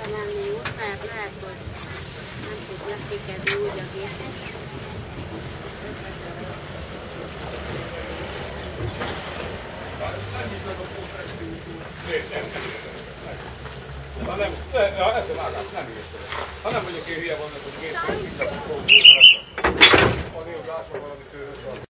Lenni úgy, mert lehet, hogy nem tud letékedni úgy a gépet. Nem hiszem a pótresti útú. Nem, ezt a vágát nem értem. Ha nem vagyok én hülye vannak, hogy kétszer vissza fogom. A névlásban valami szőrös van.